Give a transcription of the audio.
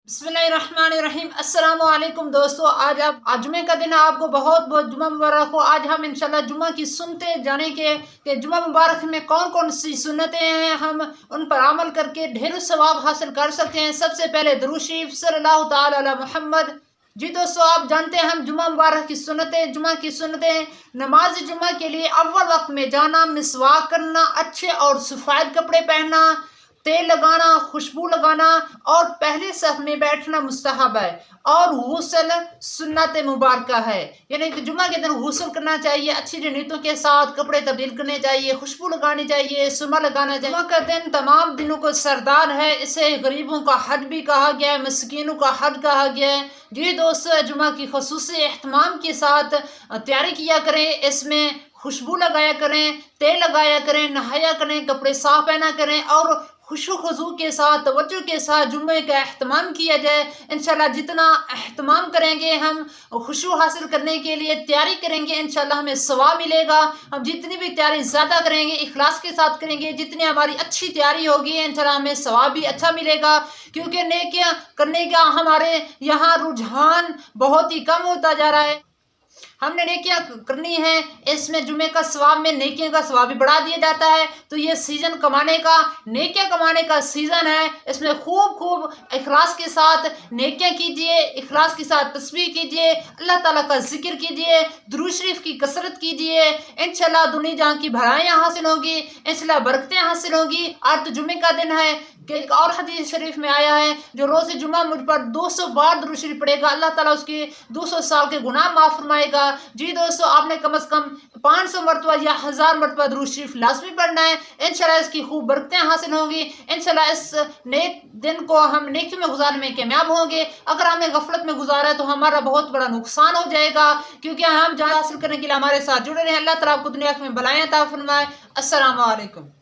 बिस्मिल्लाहिर्रहमानिर्रहीम। अस्सलाम वालेकुम दोस्तों, आज जुमे का दिन है। आपको बहुत बहुत जुमा मुबारक हो। आज हम इंशाल्लाह जुमा की सुनते जाने के जुमा मुबारक में कौन कौन सी सुन्नतें हैं, हम उन पर अमल करके ढेरों सवाब हासिल कर सकते हैं। सबसे पहले दुरूद शरीफ सल्लल्लाहु ताला अला मुहम्मद। जी दोस्तों, आप जानते हैं हम जुमा मुबारक की सुन्नतें, जुमा की सुन्नतें, नमाज जुमा के लिए अव्वल वक्त में जाना, मिसवाक करना, अच्छे और सफ़ेद कपड़े पहनना, तेल लगाना, खुशबू लगाना और पहले सफ में बैठना मुस्तहब है। और गुस्ल सुन्नत मुबारक है, यानी कि जुमा के दिन गुस्ल करना चाहिए, अच्छी नीयतों के साथ कपड़े तब्दील करने चाहिए, खुशबू लगानी चाहिए, सुरमा लगाना चाहिए। जुमा का दिन तमाम दिनों को सरदार है, इसे गरीबों का हज भी कहा गया है, मस्कीनों का हज कहा गया है। जी दोस्तों, जुमा की खसूसी एहतमाम के साथ तैयारी किया करें, इसमें खुशबू लगाया करें, तेल लगाया करें, नहाया करें, कपड़े साफ पहना करें और खुशू खुजू के साथ तवज्जो के साथ जुम्मे का एहतमाम किया जाए। इंशाल्लाह जितना एहतमाम करेंगे, हम खुशू हासिल करने के लिए तैयारी करेंगे, इंशाल्लाह हमें सवाब मिलेगा। हम जितनी भी तैयारी ज़्यादा करेंगे, इखलास के साथ करेंगे, जितनी हमारी अच्छी तैयारी होगी, इंशाल्लाह हमें सवाब भी अच्छा मिलेगा। क्योंकि नेकियां करने का हमारे यहाँ रुझान बहुत ही कम होता जा रहा है। हमने नेकियां करनी है, इसमें जुमे का सवाब में नेकियों का सवाब भी बढ़ा दिया जाता है। तो ये सीज़न कमाने का, नेकियां कमाने का सीज़न है। इसमें खूब खूब इखलास के साथ नेकियां कीजिए, इखलास के साथ तस्बीह कीजिए, अल्लाह ताला का जिक्र कीजिए, दुरूद शरीफ की कसरत कीजिए। इंशाल्लाह दुनिया जहाँ की भलाइयाँ हासिल होगी, इंशाल्लाह बरकतें हासिल होगी। आज तो जुमे का दिन है कि एक और हदीस शरीफ में आया है, जो रोज़ जुमा मुझ पर 200 बार दुरूद शरीफ पढ़ेगा, अल्लाह ताला उसके 200 साल के गुनाह माफ़ फरमाएगा। जी दोस्तों, आपने कम से कम 500 मरतबा या 1000 मरतबा दुरूद शरीफ लाज़मी पढ़ना है। इंशाल्लाह इसकी खूब बरकतें हासिल होंगी। इंशाल्लाह इस नेक दिन को हम नेकी में गुजारने में कामयाब होंगे। अगर हमने गफलत में गुजारा है तो हमारा बहुत बड़ा नुकसान हो जाएगा, क्योंकि हम जहाँ हासिल करने के लिए हमारे साथ जुड़े रहे। अल्लाह ताला आपको दुनिया में भलाइयाँ अता फरमाए। अस्सलाम वालेकुम।